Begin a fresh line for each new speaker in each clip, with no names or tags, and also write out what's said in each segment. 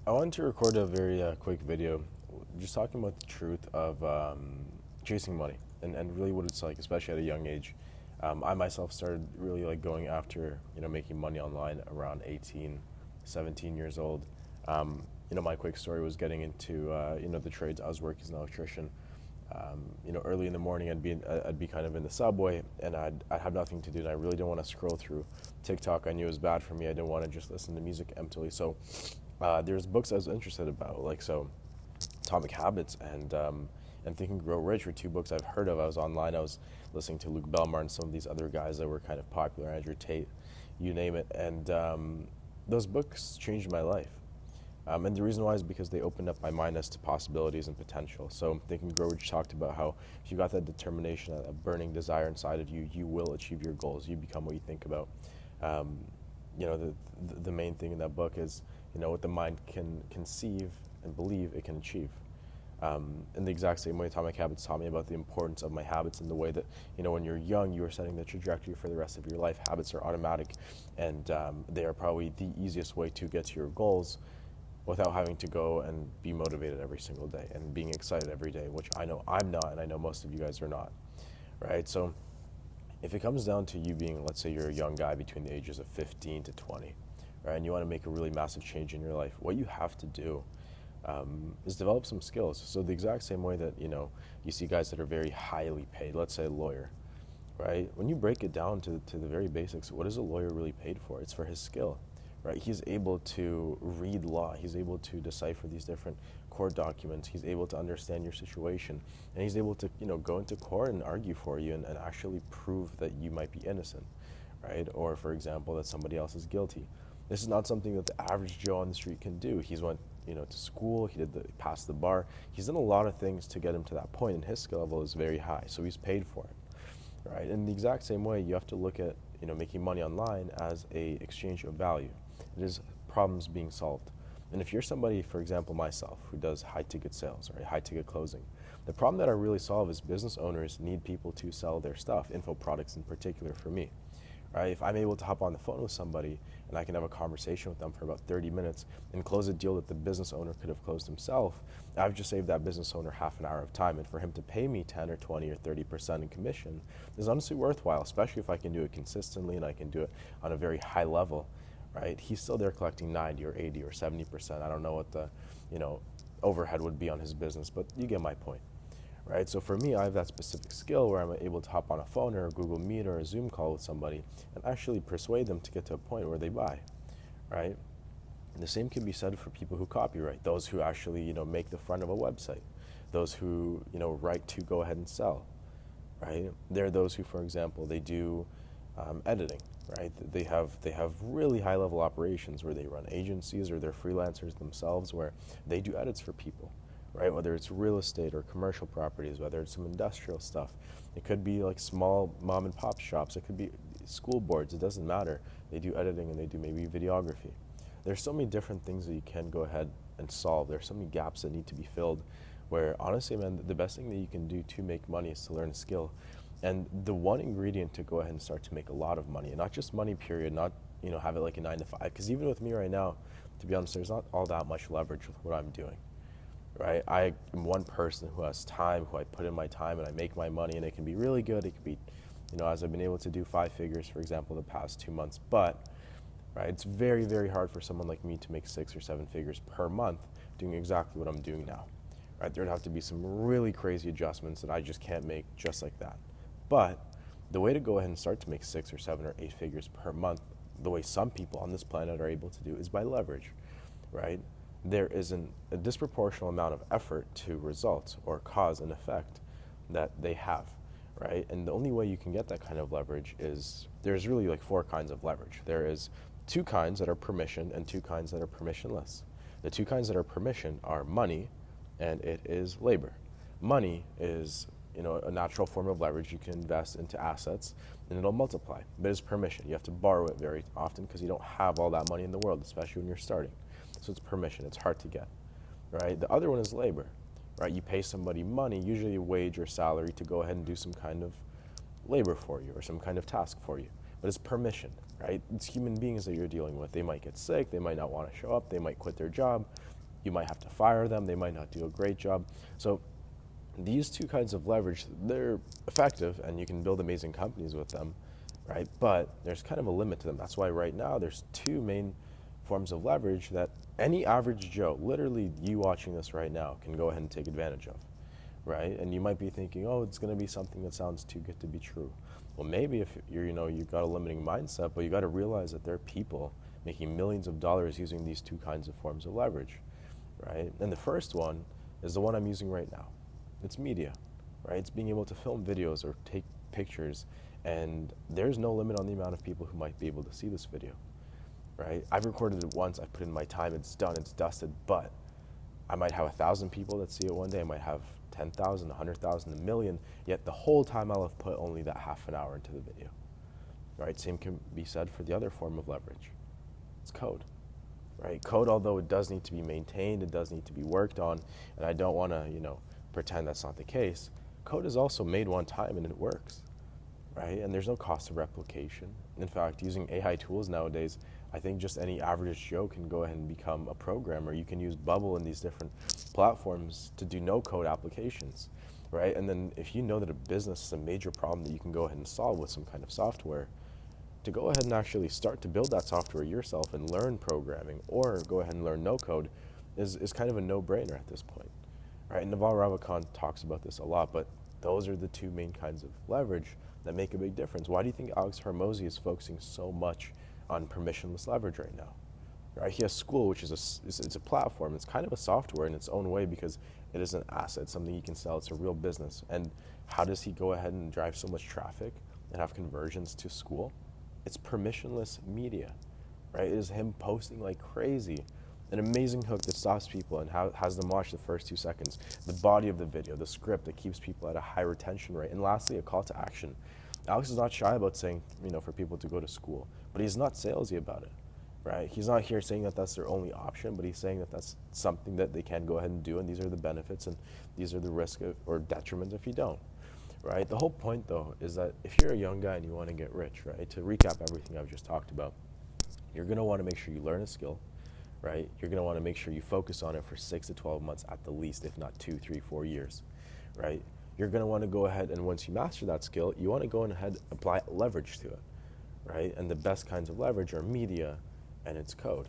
I wanted to record a very quick video just talking about the truth of chasing money and really what it's like, especially at a young age. I myself started really like going after, making money online around 18, 17 years old. My quick story was getting into, the trades. I was working as an electrician. Early in the morning, I'd be kind of in the subway, and I'd have nothing to do, and I really didn't want to scroll through TikTok. I knew it was bad for me. I didn't want to just listen to music emptily. So there's books I was interested about, Atomic Habits and Think and Grow Rich were two books I've heard of. I was online. I was listening to Luke Belmar and some of these other guys that were kind of popular, Andrew Tate, you name it, and those books changed my life. And the reason why is because they opened up my mind as to possibilities and potential. So Think and Grow Rich talked about how if you got that determination, that burning desire inside of you, you will achieve your goals. You become what you think about. Um, the main thing in that book is, what the mind can conceive and believe it can achieve. In the exact same way, Atomic Habits taught me about the importance of my habits and the way that, when you're young, you are setting the trajectory for the rest of your life. Habits are automatic, and they are probably the easiest way to get to your goals without having to go and be motivated every single day and being excited every day, which I know I'm not, and I know most of you guys are not, right? So if it comes down to you being, let's say you're a young guy between the ages of 15 to 20, right, and you want to make a really massive change in your life, what you have to do is develop some skills. So the exact same way that, you see guys that are very highly paid, let's say a lawyer, right? When you break it down to the very basics, what is a lawyer really paid for? It's for his skill, right? He's able to read law. He's able to decipher these different court documents. He's able to understand your situation, and he's able to, go into court and argue for you and actually prove that you might be innocent, right? Or, for example, that somebody else is guilty. This is not something that the average Joe on the street can do. He's went, to school. He passed the bar. He's done a lot of things to get him to that point, and his skill level is very high. So he's paid for it, right? In the exact same way, you have to look at, making money online as a exchange of value. It is problems being solved. And if you're somebody, for example, myself, who does high-ticket sales, right, high-ticket closing, the problem that I really solve is business owners need people to sell their stuff, info products in particular for me. Right? If I'm able to hop on the phone with somebody and I can have a conversation with them for about 30 minutes and close a deal that the business owner could have closed himself, I've just saved that business owner half an hour of time. And for him to pay me 10 or 20 or 30% in commission is honestly worthwhile, especially if I can do it consistently and I can do it on a very high level. Right? He's still there collecting 90 or 80 or 70%. I don't know what the, overhead would be on his business, but you get my point. Right? So for me, I have that specific skill where I'm able to hop on a phone or a Google Meet or a Zoom call with somebody and actually persuade them to get to a point where they buy, right? And the same can be said for people who copyright, those who actually, make the front of a website, those who, write to go ahead and sell, right? There are those who, for example, they do editing, right? They have really high level operations where they run agencies or they're freelancers themselves where they do edits for people. Right, whether it's real estate or commercial properties, whether it's some industrial stuff. It could be like small mom and pop shops. It could be school boards. It doesn't matter. They do editing and they do maybe videography. There's so many different things that you can go ahead and solve. There's so many gaps that need to be filled where honestly, man, the best thing that you can do to make money is to learn a skill. And the one ingredient to go ahead and start to make a lot of money, and not just money period, not, have it like a 9 to 5. Because even with me right now, to be honest, there's not all that much leverage with what I'm doing. Right, I am one person who has time, who I put in my time and I make my money, and it can be really good. It could be, as I've been able to do 5 figures, for example, the past 2 months. But, right, it's very, very hard for someone like me to make 6 or 7 figures per month doing exactly what I'm doing now. Right, there'd have to be some really crazy adjustments that I just can't make just like that. But the way to go ahead and start to make 6 or 7 or 8 figures per month, the way some people on this planet are able to do, is by leverage, right? There is a disproportional amount of effort to results or cause and effect that they have, right? And the only way you can get that kind of leverage is, there's really like 4 kinds of leverage. There is 2 kinds that are permission and 2 kinds that are permissionless. The 2 kinds that are permission are money and it is labor. Money is, a natural form of leverage. You can invest into assets and it'll multiply. But it's permission. You have to borrow it very often because you don't have all that money in the world, especially when you're starting. So it's permission. It's hard to get, right? The other one is labor, right? You pay somebody money, usually a wage or salary, to go ahead and do some kind of labor for you or some kind of task for you. But it's permission, right? It's human beings that you're dealing with. They might get sick. They might not want to show up. They might quit their job. You might have to fire them. They might not do a great job. So these two kinds of leverage, they're effective, and you can build amazing companies with them, right? But there's kind of a limit to them. That's why right now there's two main forms of leverage that any average Joe, literally you watching this right now, can go ahead and take advantage of, right? And you might be thinking, oh, it's going to be something that sounds too good to be true. Well, maybe if you've got a limiting mindset, but you got to realize that there are people making millions of dollars using these two kinds of forms of leverage, right? And the first one is the one I'm using right now. It's media, right? It's being able to film videos or take pictures, and there's no limit on the amount of people who might be able to see this video, right? I've recorded it once, I've put in my time, it's done, it's dusted, but I might have 1,000 people that see it one day, I might have 10,000, 100,000, a million, yet the whole time I'll have put only that half an hour into the video, right? Same can be said for the other form of leverage. It's code, right? Code, although it does need to be maintained, it does need to be worked on, and I don't want to, pretend that's not the case. Code is also made one time and it works, right? And there's no cost of replication. In fact, using AI tools nowadays, I think just any average Joe can go ahead and become a programmer. You can use Bubble and these different platforms to do no-code applications, right? And then if you know that a business is a major problem that you can go ahead and solve with some kind of software, to go ahead and actually start to build that software yourself and learn programming or go ahead and learn no-code is kind of a no-brainer at this point, right? And Naval Ravikant talks about this a lot, but those are the two main kinds of leverage that make a big difference. Why do you think Alex Hormozy is focusing so much on permissionless leverage right now? Right? He has School, which is it's a platform. It's kind of a software in its own way because it is an asset, something you can sell. It's a real business. And how does he go ahead and drive so much traffic and have conversions to School? It's permissionless media, right? It is him posting like crazy. An amazing hook that stops people and has them watch the first 2 seconds. The body of the video, the script that keeps people at a high retention rate. And lastly, a call to action. Alex is not shy about saying, for people to go to school, but he's not salesy about it, right? He's not here saying that that's their only option, but he's saying that that's something that they can go ahead and do, and these are the benefits, and these are the risks or detriments if you don't, right? The whole point, though, is that if you're a young guy and you want to get rich, right, to recap everything I've just talked about, you're going to want to make sure you learn a skill, right? You're going to want to make sure you focus on it for 6 to 12 months at the least, if not 2, 3, 4 years, right? You're going to want to go ahead and once you master that skill, you want to go ahead and apply leverage to it, right? And the best kinds of leverage are media and it's code.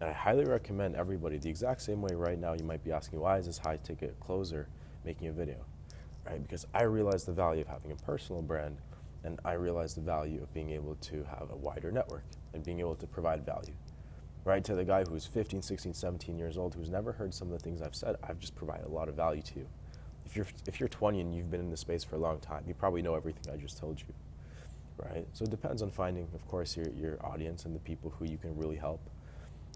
And I highly recommend everybody, the exact same way right now you might be asking, why is this high ticket closer making a video, right? Because I realize the value of having a personal brand, and I realize the value of being able to have a wider network and being able to provide value, right? To the guy who's 15, 16, 17 years old, who's never heard some of the things I've said, I've just provided a lot of value to you. If you're 20 and you've been in this space for a long time, you probably know everything I just told you, right? So it depends on finding, of course, your audience and the people who you can really help.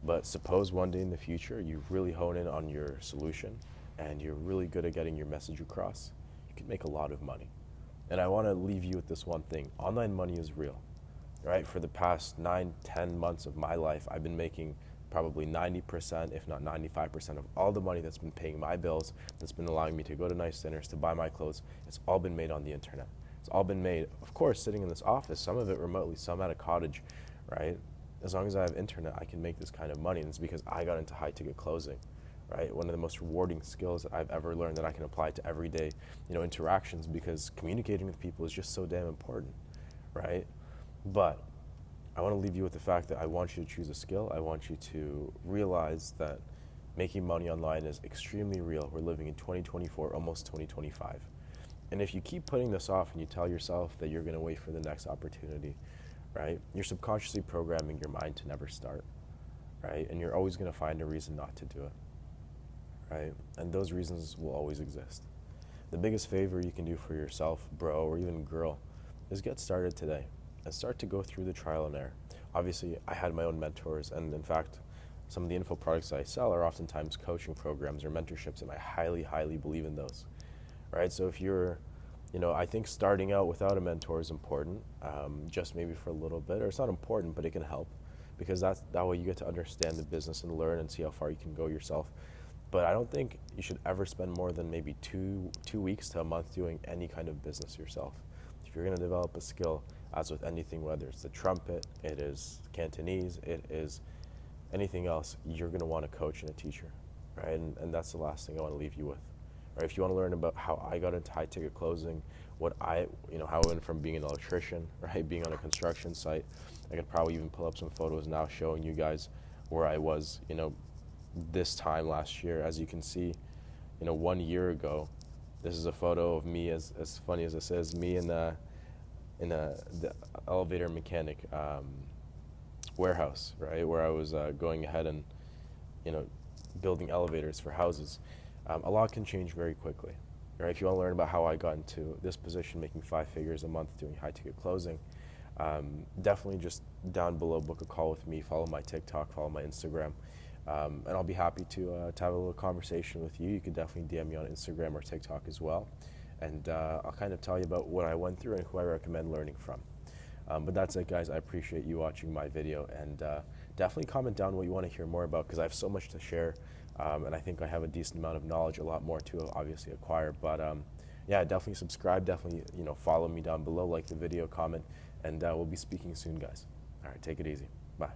But suppose one day in the future you really hone in on your solution and you're really good at getting your message across, you can make a lot of money. And I want to leave you with this one thing. Online money is real, right? For the past 9, 10 months of my life, I've been making probably 90%, if not 95% of all the money that's been paying my bills, that's been allowing me to go to nice dinners, to buy my clothes. It's all been made on the internet. It's all been made, of course, sitting in this office, some of it remotely, some at a cottage, right? As long as I have internet, I can make this kind of money, and it's because I got into high-ticket closing, right? One of the most rewarding skills that I've ever learned that I can apply to everyday, interactions, because communicating with people is just so damn important, right? But I want to leave you with the fact that I want you to choose a skill. I want you to realize that making money online is extremely real. We're living in 2024, almost 2025. And if you keep putting this off and you tell yourself that you're going to wait for the next opportunity, right, you're subconsciously programming your mind to never start, right? And you're always going to find a reason not to do it, right? And those reasons will always exist. The biggest favor you can do for yourself, bro, or even girl, is get started today and start to go through the trial and error. Obviously, I had my own mentors, and in fact, some of the info products that I sell are oftentimes coaching programs or mentorships, and I highly, highly believe in those, right? So if you're, I think starting out without a mentor is important, just maybe for a little bit, or it's not important, but it can help, because that way you get to understand the business and learn and see how far you can go yourself. But I don't think you should ever spend more than maybe two weeks to a month doing any kind of business yourself. If you're going to develop a skill, as with anything, whether it's the trumpet, it is Cantonese, it is anything else, you're going to want a coach and a teacher, right? And that's the last thing I want to leave you with. Right? If you want to learn about how I got into high ticket closing, how I went from being an electrician, right, being on a construction site, I could probably even pull up some photos now showing you guys where I was, this time last year. As you can see, 1 year ago, this is a photo of me, as funny as this is, me the elevator mechanic warehouse, right, where I was going ahead and, you know, building elevators for houses. A lot can change very quickly. Right? If you want to learn about how I got into this position, making 5 figures a month doing high ticket closing, definitely just down below, book a call with me, follow my TikTok, follow my Instagram, and I'll be happy to have a little conversation with you. You can definitely DM me on Instagram or TikTok as well, and I'll kind of tell you about what I went through and who I recommend learning from. But that's it, guys. I appreciate you watching my video, and definitely comment down what you want to hear more about, because I have so much to share, and I think I have a decent amount of knowledge, a lot more to obviously acquire. But yeah, definitely subscribe, definitely follow me down below, like the video, comment, and we'll be speaking soon, guys. All right, take it easy. Bye.